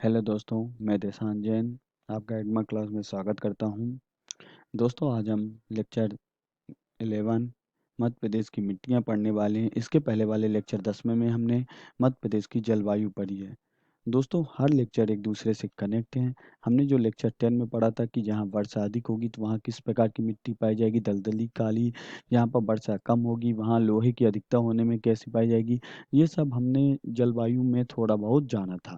Hello दोस्तों, मैं देशान जैन आपका एडमा क्लास में स्वागत करता हूँ। दोस्तों, आज हम लेक्चर 11 मध्य प्रदेश की मिट्टियाँ पढ़ने वाले हैं। इसके पहले वाले लेक्चर 10वें में हमने मध्य प्रदेश की जलवायु पढ़ी है। दोस्तों, हर लेक्चर एक दूसरे से कनेक्ट हैं। हमने जो लेक्चर 10 में पढ़ा था कि जहाँ वर्षा अधिक होगी तो वहाँ किस प्रकार की मिट्टी पाई जाएगी, दलदली, काली। यहाँ पर वर्षा कम होगी वहाँ लोहे की अधिकता होने में कैसी पाई जाएगी। ये सब हमने जलवायु में थोड़ा बहुत जाना था।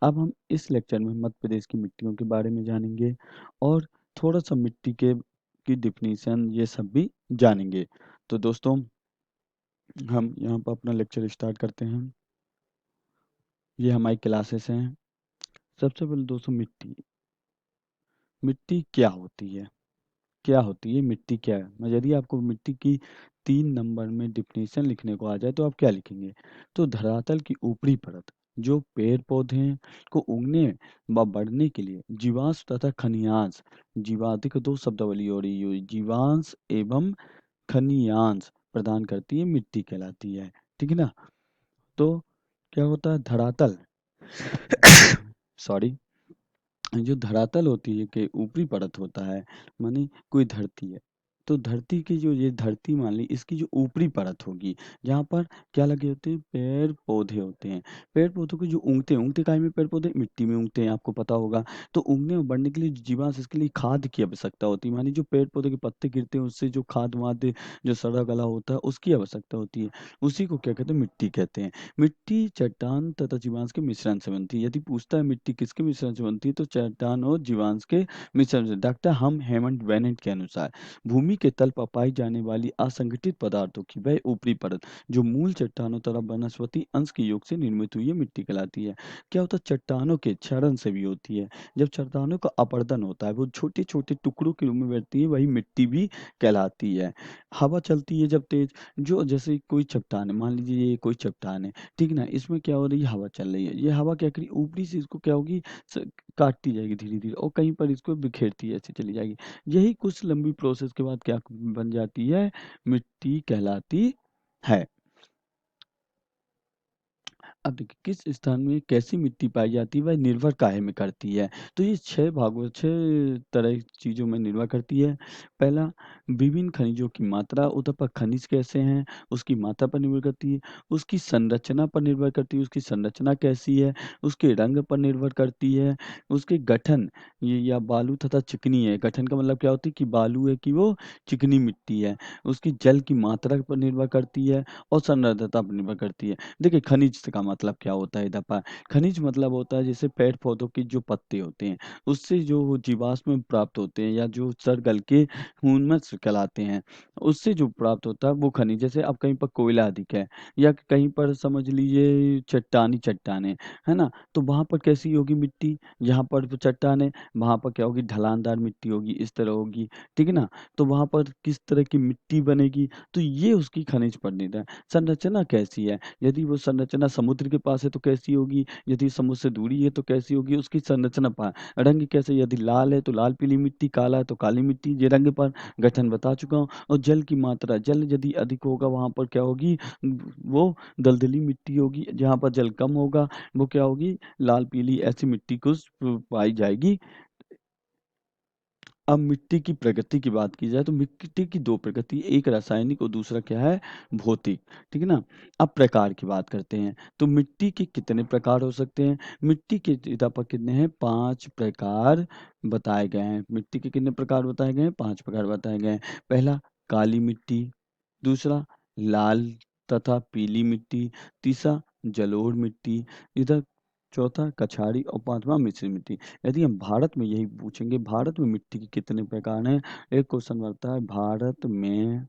अब हम इस लेक्चर में मध्य प्रदेश की मिट्टियों के बारे में जानेंगे और थोड़ा सा मिट्टी के की डिफिनीशन ये सब भी जानेंगे। तो दोस्तों, हम यहाँ पर अपना लेक्चर स्टार्ट करते हैं। ये हमारी क्लासेस हैं। सबसे पहले दोस्तों, मिट्टी मिट्टी क्या होती है? क्या होती है मिट्टी? क्या है? यदि आपको मिट्टी की 3 नंबर में डिफिनीशन लिखने को आ जाए तो आप क्या लिखेंगे? तो धरातल की ऊपरी परत जो पेड़ पौधे को उगने व बढ़ने के लिए जीवांश तथा खनियांश, जीवादिक दो शब्दावली और ये जीवांश एवं खनियांश प्रदान करती है, मिट्टी कहलाती है। ठीक है ना? तो क्या होता है धरातल? सॉरी। जो धरातल होती है कि ऊपरी परत होता है, माने कोई धरती है, तो धरती की जो ये धरती मान ली, इसकी जो ऊपरी परत होगी, जहाँ पर क्या लगे होते हैं? पेड़ पौधे होते हैं। पेड़ पौधों के जो उगते हैं, उगते काहे में पेड़ पौधे? मिट्टी में उगते हैं, आपको पता होगा। तो उगने और बढ़ने के लिए जीवांश, इसके लिए खाद की आवश्यकता होती है। मानी जो पेड़ पौधे के पत्ते गिरते हैं उससे जो खाद वाद जो सड़ा गला होता है उसकी आवश्यकता होती है। उसी को क्या कहते हैं? मिट्टी कहते हैं। मिट्टी चट्टान तथा जीवांश के मिश्रण से बनती है। यदि पूछता है मिट्टी किसके मिश्रण से बनती है, तो चट्टान और जीवांश के मिश्रण से। डॉक्टर हम हेमंत बेनेट के अनुसार भूमि के तल पर पाई जाने वाली असंगठित पदार्थों की वह ऊपरी परत जो मूल चट्टानों तथा वनस्पति अंश के योग से निर्मित हुई है, मिट्टी कहलाती है। क्या होता है? चट्टानों के क्षरण से भी होती है। जब चट्टानों का अपरदन होता है, वो छोटे छोटे टुकड़ों के रूप में बैठती है, वही मिट्टी भी कहलाती है। हवा चलती है जब तेज, जो जैसे कोई चट्टान है, मान लीजिए ये कोई चट्टान है, ठीक ना? इसमें क्या हो रही है? हवा चल रही है। ये हवा क्या करी? ऊपरी से इसको क्या होगी? काटती जाएगी धीरे धीरे, और कहीं पर इसको बिखेरती ऐसे चली जाएगी। यही कुछ लंबी प्रोसेस के बाद क्या बन जाती है? मिट्टी कहलाती है। अब देखिए, किस स्थान में कैसी मिट्टी पाई जाती है वह निर्भर काहे में करती है? तो ये 6 तरह की चीज़ों में निर्भर करती है। पहला, विभिन्न खनिजों की मात्रा, उतर पर खनिज कैसे हैं उसकी मात्रा पर निर्भर करती है। उसकी संरचना पर निर्भर करती है, उसकी संरचना कैसी है। उसके रंग पर निर्भर करती है। उसके गठन, ये या बालू तथा चिकनी है। गठन का मतलब क्या होती है? कि बालू है कि वो चिकनी मिट्टी है। उसकी जल की मात्रा पर निर्भर करती है और संरद्धता पर निर्भर करती है। देखिए, खनिज का मतलब क्या होता है इधर पर? खनिज मतलब होता है जैसे पेड़ पौधों के जो पत्ते होते हैं, उससे जो जीवाश्म प्राप्त होते हैं, या जो सड़ गल के ह्यूमस कहलाते हैं, उससे जो प्राप्त होता है वो खनिज। जैसे अब कहीं पर कोयला अधिक है, या कहीं पर समझ लीजिए चट्टानें, है ना? तो वहाँ पर कैसी होगी मिट्टी? जहाँ पर चट्टान है वहाँ पर क्या होगी? ढलानदार मिट्टी होगी, इस तरह होगी। ठीक है ना? तो वहाँ पर किस तरह की मिट्टी बनेगी? तो ये उसकी खनिज पर निर्भर है। संरचना कैसी है? यदि वो संरचना समुद्र के पास है तो कैसी होगी? यदि समुद्र से दूरी है तो कैसी होगी? उसकी संरचना पर। रंग कैसे? यदि लाल है तो लाल पीली मिट्टी, काला है तो काली मिट्टी। ये रंग पर। गठन बता चुका हूँ। और जल की मात्रा, जल यदि अधिक होगा वहाँ पर क्या होगी? वो दलदली मिट्टी होगी। जहाँ पर जल कम होगा वो क्या होगी? लाल पीली ऐसी मिट्टी को पाई जाएगी। अब मिट्टी की प्रकृति की बात की जाए तो मिट्टी की 2 प्रकृति, एक रासायनिक और दूसरा क्या है? भौतिक। ठीक है ना? अब प्रकार की बात करते हैं, तो मिट्टी के कितने प्रकार हो सकते हैं? मिट्टी के इधर पर कितने हैं? 5 प्रकार बताए गए हैं। मिट्टी के कितने प्रकार बताए गए हैं? 5 प्रकार बताए गए हैं। पहला, काली मिट्टी। दूसरा, लाल तथा पीली मिट्टी। तीसरा, जलोढ़ मिट्टी। इधर चौथा, कछाड़ी। और पांचवा, मिश्र मिट्टी। यदि हम भारत में यही पूछेंगे, भारत में मिट्टी के कितने प्रकार हैं? एक क्वेश्चन बनता है, भारत में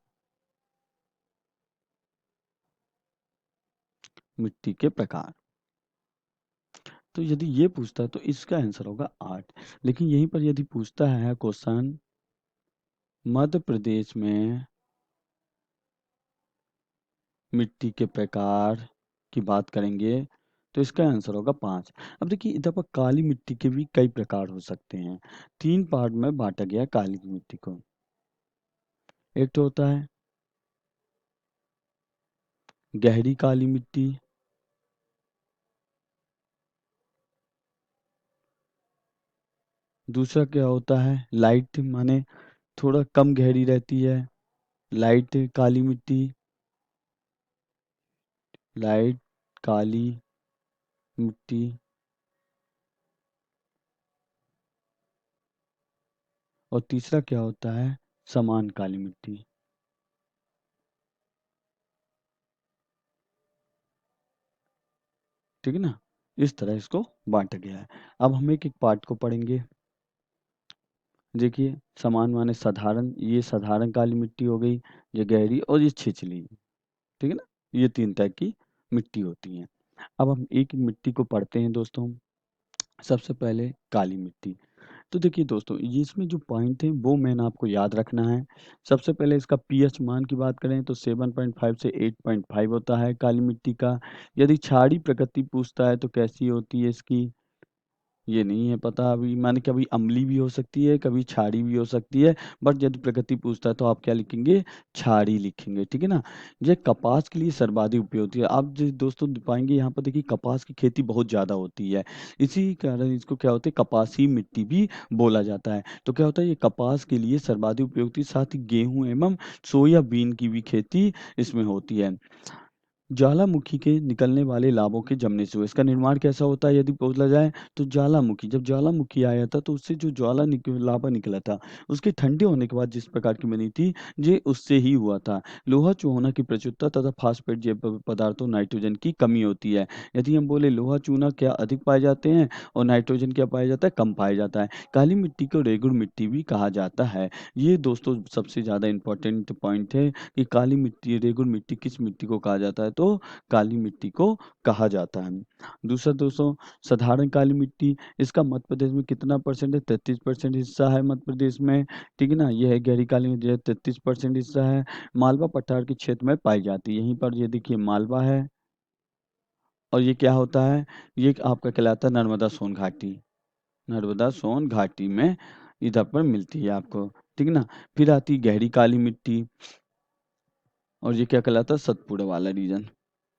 मिट्टी के प्रकार। तो यदि ये पूछता है तो इसका आंसर होगा 8। लेकिन यहीं पर यदि पूछता है क्वेश्चन, मध्य प्रदेश में मिट्टी के प्रकार की बात करेंगे तो इसका आंसर होगा 5। अब देखिए, इधर पर काली मिट्टी के भी कई प्रकार हो सकते हैं। 3 पार्ट में बांटा गया है काली मिट्टी को। एक तो होता है गहरी काली मिट्टी। दूसरा क्या होता है, लाइट माने थोड़ा कम गहरी रहती है, लाइट काली मिट्टी, लाइट काली मिट्टी। और तीसरा क्या होता है, समान काली मिट्टी। ठीक है ना? इस तरह इसको बांटा गया है। अब हम एक एक पार्ट को पढ़ेंगे। देखिए, समान माने साधारण, ये साधारण काली मिट्टी हो गई, ये गहरी और ये छिछली। ठीक है ना? ये तीन टाइप की मिट्टी होती हैं। अब हम एक एक मिट्टी को पढ़ते हैं दोस्तों। सबसे पहले काली मिट्टी। तो देखिए दोस्तों, ये इसमें जो पॉइंट है वो मैंने आपको याद रखना है। सबसे पहले इसका पीएच मान की बात करें तो 7.5 से 8.5 होता है काली मिट्टी का। यदि क्षारीय प्रकृति पूछता है तो कैसी होती है इसकी, ये नहीं है पता अभी, माने कभी अम्लीय भी हो सकती है, कभी क्षारीय भी हो सकती है। बट यदि प्रकृति पूछता है तो आप क्या लिखेंगे, क्षारीय लिखेंगे। ठीक है ना? ये कपास के लिए सर्वाधिक उपयोग होती है। आप जो दोस्तों पाएंगे यहाँ पर, देखिए कपास की खेती बहुत ज़्यादा होती है। इसी कारण इसको क्या होता है, कपासी मिट्टी भी बोला जाता है। तो क्या होता है, ये कपास के लिए सर्वाधिक उपयोग होती है। साथ ही गेहूं एवं सोयाबीन की भी खेती इसमें होती है। ज्वालामुखी के निकलने वाले लावों के जमने से हुआ। इसका निर्माण कैसा होता है यदि बोला जाए तो, ज्वालामुखी, जब ज्वालामुखी आया था तो उससे जो लावा निकला था, उसके ठंडे होने के बाद जिस प्रकार की बनी थी, ये उससे ही हुआ था। लोहा चूना की प्रचुरता तथा फास्फेट जैव पदार्थों नाइट्रोजन की कमी होती है। यदि हम बोले लोहा चूना क्या अधिक पाए जाते हैं और नाइट्रोजन क्या पाया जाता है, कम पाया जाता है। काली मिट्टी को रेगुड़ मिट्टी भी कहा जाता है। ये दोस्तों सबसे ज़्यादा इंपॉर्टेंट पॉइंट है कि काली मिट्टी, रेगुड़ मिट्टी किस मिट्टी को कहा जाता है, तो काली मिट्टी को कहा जाता है। दूसरा दोस्तों, साधारण काली मिट्टी, इसका मध्य प्रदेश में कितना परसेंट है, 33% हिस्सा है मध्य प्रदेश में। ठीक है ना? यह है गहरी काली मिट्टी, 33% हिस्सा है। मालवा पठार के क्षेत्र में पाई जाती है। यहीं पर ये देखिए मालवा है, और ये क्या होता है, ये आपका कहलाता है नर्मदा सोन घाटी। नर्मदा सोन घाटी में इधर पर मिलती है आपको। ठीक है ना? फिर आती है गहरी काली मिट्टी, और ये क्या कहलाता है, सतपुड़ा वाला रीजन।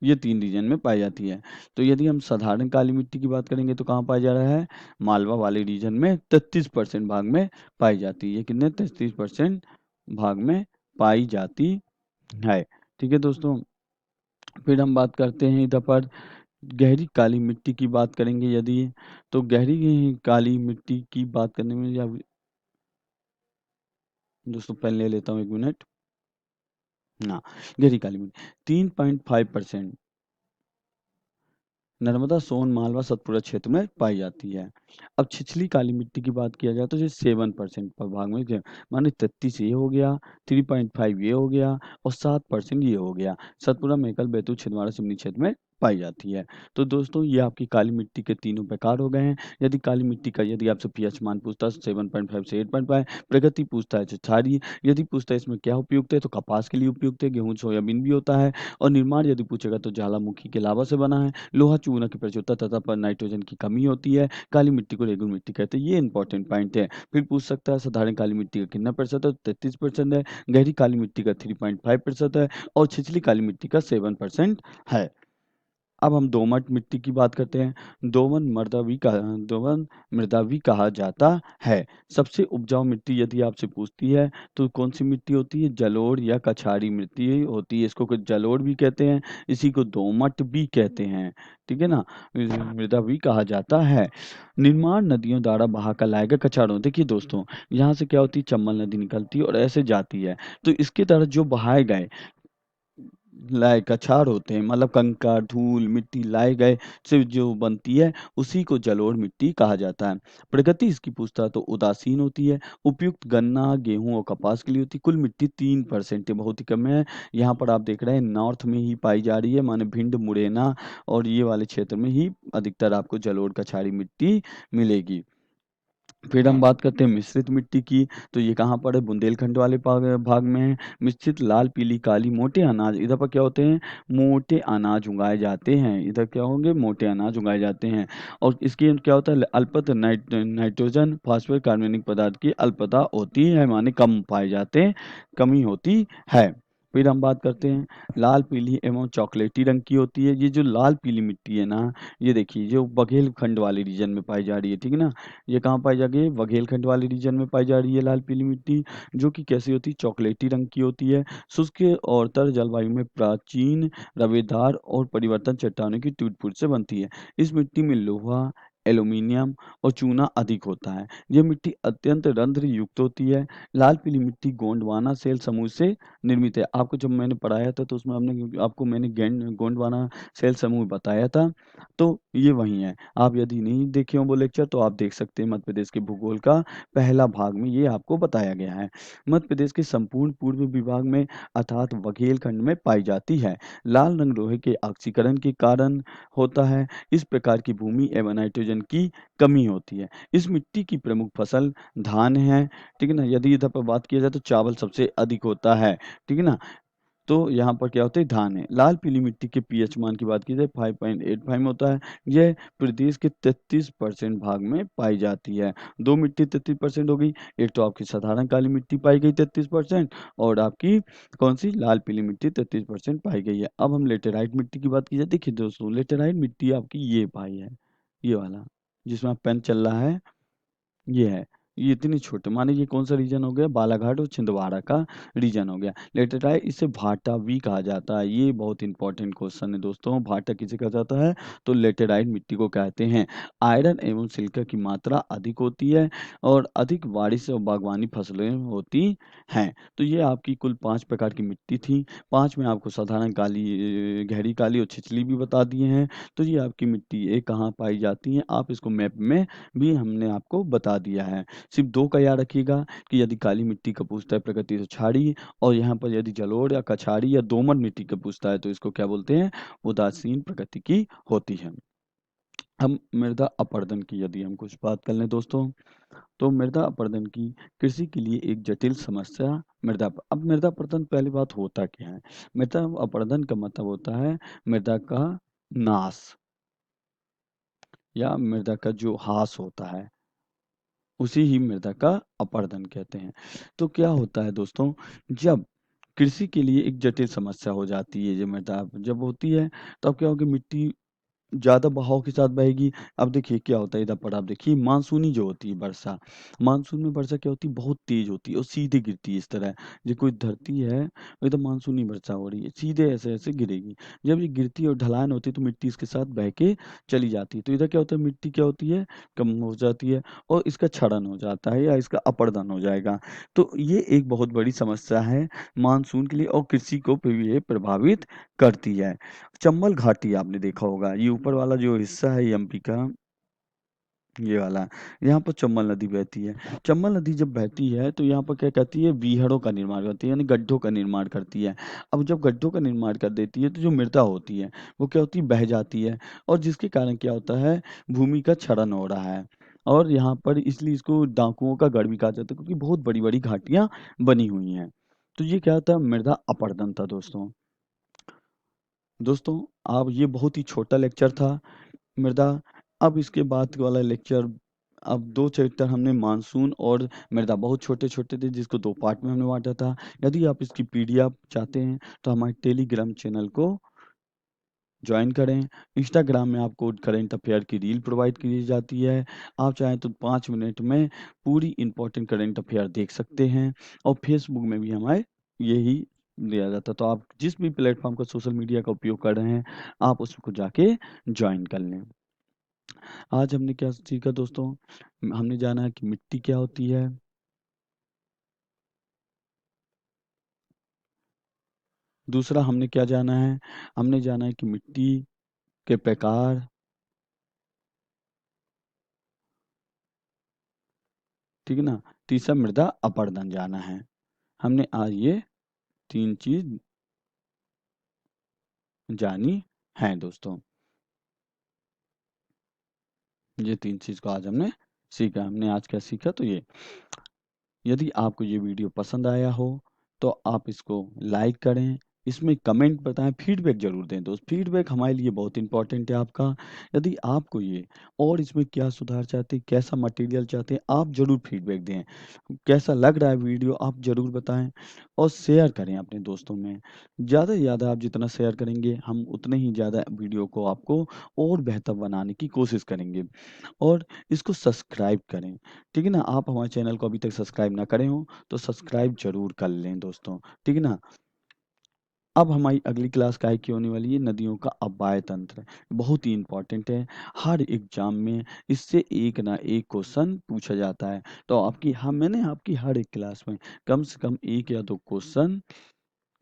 ये 3 रीजन में पाई जाती है। तो यदि हम साधारण काली मिट्टी की बात करेंगे तो कहाँ पाया जा रहा है, मालवा वाले रीजन में 33% भाग में पाई जाती है। ये कितने, 33% भाग में पाई जाती है। ठीक है दोस्तों, फिर हम बात करते हैं इधर पर गहरी काली मिट्टी की बात करेंगे यदि, तो गहरी काली मिट्टी की बात करने में या दोस्तों पहले ले लेता हूँ 1 मिनट। हाँ, गहरी काली मिट्टी 3.5% नर्मदा, सोन, मालवा, सतपुड़ा क्षेत्र में पाई जाती है। अब छिछली काली मिट्टी की बात किया जाए तो ये 7% पर भाग में माने 33 ये हो गया, 3.5 ये हो गया, और 7% ये हो गया। सतपुड़ा, मेकल, बैतूल, छिंदवाड़ा, सिवनी क्षेत्र में पाई जाती है। तो दोस्तों ये आपकी काली मिट्टी के तीनों प्रकार हो गए हैं। यदि काली मिट्टी का यदि आपसे पीएच मान पूछता है 7.5 से 8.5, प्रगति पूछता है तो क्षारीय, यदि पूछता है इसमें क्या उपयुक्त है तो कपास के लिए उपयुक्त है, गेहूं सोयाबीन भी होता है, और निर्माण यदि पूछेगा तो ज्वालामुखी के लावा से बना है। लोहा चूना की प्रचुरता तथा पर नाइट्रोजन की कमी होती है। काली मिट्टी को रेगुल मिट्टी कहते हैं। ये इंपॉर्टेंट पॉइंट है। फिर पूछ सकता है साधारण काली मिट्टी का कितना प्रतिशत है, 33% है। गहरी काली मिट्टी का 3.5% है, और छिछली काली मिट्टी का 7% है। अब हम दोमट मिट्टी की बात करते हैं। दोमट मृदा भी कहा जाता है। सबसे उपजाऊ मिट्टी यदि आपसे पूछती है तो कौन सी मिट्टी होती है, जलोढ़ या कछारी मिट्टी होती है। इसको कुछ जलोढ़ भी कहते हैं, इसी को दोमट भी कहते हैं। ठीक है ना? मृदा भी कहा जाता है। निर्माण नदियों द्वारा बहा कर लाए गए कछाड़ों, देखिए दोस्तों, यहाँ से क्या होती है, चंबल नदी निकलती है और ऐसे जाती है। तो इसके द्वारा जो बहाए गए लाए कछाड़ होते हैं, मतलब कंकड़, धूल, मिट्टी लाए गए से जो बनती है, उसी को जलोढ़ मिट्टी कहा जाता है। प्रगति इसकी पूछता है तो उदासीन होती है। उपयुक्त गन्ना, गेहूं और कपास के लिए होती है। कुल मिट्टी 3% है, बहुत ही कम है। यहाँ पर आप देख रहे हैं नॉर्थ में ही पाई जा रही है, माने भिंड, मुरैना और ये वाले क्षेत्र में ही अधिकतर आपको जलोढ़ कछाड़ी मिट्टी मिलेगी। फिर हम बात करते हैं मिश्रित मिट्टी की, तो ये कहाँ पर है, बुंदेलखंड वाले भाग में है। मिश्रित लाल, पीली, काली मोटे अनाज, इधर पर क्या होते हैं, मोटे अनाज उगाए जाते हैं। इधर क्या होंगे, मोटे अनाज उगाए जाते हैं। और इसकी क्या होता है, अल्पत नाइट्रोजन, फास्फोरस, कार्बनिक पदार्थ की अल्पता होती है, माने कम पाए जाते हैं, कमी होती है। फिर हम बात करते हैं लाल, पीली एवं चॉकलेटी रंग की होती है। ये जो लाल पीली मिट्टी है ना, ये देखिए जो बघेलखंड वाले रीजन में पाई जा रही है, ठीक है ना? ये कहाँ पाई जाती है? बघेलखंड वाले रीजन में पाई जा रही है लाल पीली मिट्टी, जो कि कैसी होती है? चॉकलेटी रंग की होती है। शुष्क और तर जलवायु में प्राचीन, रवेदार और परिवर्तन चट्टानों की टूट-फूट से बनती है। इस मिट्टी में लोहा, एल्यूमीनियम और चूना अधिक होता है। यह मिट्टी अत्यंत रंध्र युक्त होती है। लाल पीली मिट्टी गोंडवाना सेल समूह से निर्मित है। आपको जब मैंने पढ़ाया था तो उसमें हमने आपको मैंने गोंडवाना सेल समूह बताया था, तो ये वही है। आप यदि नहीं देखे हों वो लेक्चर तो आप देख सकते हैं, मध्य प्रदेश के भूगोल का पहला भाग में ये आपको बताया गया है। मध्य प्रदेश के संपूर्ण पूर्व विभाग में अर्थात बघेलखंड में पाई जाती है। लाल रंग लोहे के ऑक्सीकरण के कारण होता है। इस प्रकार की भूमि एवं नाइट्रोजन की कमी होती है। इस मिट्टी की प्रमुख फसल धान है, ठीक है ना? यदि इधर पर बात किया जाए तो चावल सबसे अधिक होता है, ठीक है ना? तो यहाँ पर क्या होता है? धान है। लाल पीली मिट्टी के पीएच मान की बात की जाए 5.85 होता है। यह प्रदेश के 33% भाग में पाई जाती है। 2 मिट्टी 33% हो गई। एक तो आपकी साधारण काली मिट्टी पाई गई 33% और आपकी कौन-सी? लाल पीली मिट्टी 33% पाई गई है। अब हम लेटेराइट मिट्टी की बात की जाए, देखिए दोस्तों लेटेराइट मिट्टी आपकी ये पाई है, ये वाला, जिसमें आप पेन चल रहा है, ये है। ये इतनी छोटे माने ये कौन-सा रीजन हो गया? बालाघाट और छिंदवाड़ा का रीजन हो गया। लेटेराइट इसे भाटा भी कहा जाता है। ये बहुत इंपॉर्टेंट क्वेश्चन है दोस्तों। भाटा किसे कहा जाता है? तो लेटेराइट मिट्टी को कहते हैं। आयरन एवं सिलिका की मात्रा अधिक होती है और अधिक बारिश और बागवानी फसलें होती हैं। तो ये आपकी कुल 5 प्रकार की मिट्टी थी। 5 में आपको साधारण काली, गहरी काली और छिछली भी बता दिए हैं। तो ये आपकी मिट्टी ये कहाँ पाई जाती हैं? आप इसको मैप में भी हमने आपको बता दिया है। सिर्फ 2 का याद रखिएगा कि यदि काली मिट्टी का पूछता है प्रकृति तो क्षारीय, और यहाँ पर यदि जलोढ़ या कछाड़ी या दोमट मिट्टी का पूछता है तो इसको क्या बोलते हैं? उदासीन प्रकृति की होती है। अब मृदा अपरदन की यदि हम कुछ बात कर लें दोस्तों, तो मृदा अपरदन की कृषि के लिए एक जटिल समस्या। अब मृदा अपरदन पहली बात होता क्या है? मृदा अपरदन का मतलब होता है मृदा का नाश या मृदा का जो ह्रास होता है, उसी ही मृदा का अपरदन कहते हैं। तो क्या होता है दोस्तों, जब कृषि के लिए एक जटिल समस्या हो जाती है, ये मृदा जब होती है, तब क्या होगी? मिट्टी ज़्यादा बहाव के साथ बहेगी। अब देखिए क्या होता है, इधर पर आप देखिए मानसूनी जो होती है वर्षा, मानसून में वर्षा क्या होती है? बहुत तेज़ होती है और सीधे गिरती है इस तरह। जो कोई धरती है, एकदम मानसूनी वर्षा हो रही है, सीधे ऐसे-ऐसे गिरेगी। जब ये गिरती है और ढलान होती है तो मिट्टी इसके साथ बह के चली जाती है। तो इधर क्या होता है? मिट्टी क्या होती है? कम हो जाती है और इसका क्षरण हो जाता है या इसका अपरदन हो जाएगा। तो ये एक बहुत बड़ी समस्या है मानसून के लिए और कृषि को भी ये प्रभावित करती है। चंबल घाटी आपने देखा होगा, ये ऊपर वाला जो हिस्सा है एमपी का, ये वाला, यहाँ पर चंबल नदी बहती है। चंबल नदी जब बहती है तो यहाँ पर क्या कहती है? बीहड़ों का निर्माण करती है, यानी गड्ढों का निर्माण करती है। अब जब गड्ढों का निर्माण कर देती है तो जो मृदा होती है वो क्या होती है? बह जाती है और जिसके कारण क्या होता है? भूमि का क्षरण हो रहा है। और यहाँ पर इसलिए इसको डाकुओं का गढ़ भी कहा जाता है, क्योंकि बहुत बड़ी बड़ी घाटियां बनी हुई हैं। तो ये क्या था? मृदा अपरदन था दोस्तों। दोस्तों, आप ये बहुत ही छोटा लेक्चर था मृदा। अब इसके बाद वाला लेक्चर, अब 2 चैप्टर हमने मानसून और मृदा बहुत छोटे-छोटे थे जिसको 2 पार्ट में हमने बाँटा था। यदि आप इसकी पीडीएफ चाहते हैं तो हमारे टेलीग्राम चैनल को जॉइन करें। इंस्टाग्राम में आपको करंट अफेयर की रील प्रोवाइड की जाती है। आप चाहें तो 5 मिनट में पूरी इम्पोर्टेंट करंट अफेयर देख सकते हैं और फेसबुक में भी हमारे यही दिया जाता है। तो आप जिस भी प्लेटफ़ॉर्म का सोशल मीडिया का उपयोग कर रहे हैं, आप उसको जाके जॉइन कर लें। आज हमने क्या सीखा दोस्तों? हमने जाना कि मिट्टी क्या होती है। दूसरा हमने क्या जाना है? हमने जाना है कि मिट्टी के प्रकार, ठीक है ना? तीसरा मृदा अपरदन जाना है। हमने आज ये 3 चीज़ जानी हैं दोस्तों। ये 3 चीज़ को आज हमने सीखा। हमने आज क्या सीखा? तो ये, यदि आपको ये वीडियो पसंद आया हो तो आप इसको लाइक करें, इसमें कमेंट बताएँ, फीडबैक ज़रूर दें दोस्त। फीडबैक हमारे लिए बहुत इम्पोर्टेंट है आपका। यदि आपको ये और इसमें क्या सुधार चाहते हैं, कैसा मटेरियल चाहते हैं, आप ज़रूर फीडबैक दें। कैसा लग रहा है वीडियो आप ज़रूर बताएँ और शेयर करें अपने दोस्तों में। ज़्यादा से ज़्यादा आप जितना शेयर करेंगे, हम उतने ही ज़्यादा वीडियो को आपको और बेहतर बनाने की कोशिश करेंगे। और इसको सब्सक्राइब करें, ठीक है ना? आप हमारे चैनल को अभी तक सब्सक्राइब ना करे हों, तो सब्सक्राइब ज़रूर कर लें दोस्तों, ठीक है ना? अब हमारी अगली क्लास काय की होने वाली है नदियों का अव्यय तंत्र। बहुत ही इम्पोर्टेंट है, हर एग्ज़ाम में इससे एक ना एक क्वेश्चन पूछा जाता है। तो आपकी हाँ, मैंने आपकी हर एक क्लास में कम से कम 1 या 2 क्वेश्चन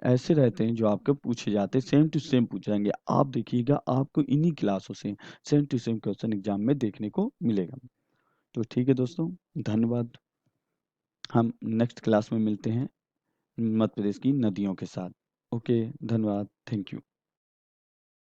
ऐसे रहते हैं जो आपको पूछे जाते हैं, सेम टू सेम पूछे जाएँगे। आप देखिएगा आपको इन्हीं क्लासों से same to same question exam में देखने को मिलेगा। तो ठीक है दोस्तों, धन्यवाद। हम नेक्स्ट क्लास में मिलते हैं मध्य प्रदेश की नदियों के साथ। ओके, धन्यवाद, थैंक यू।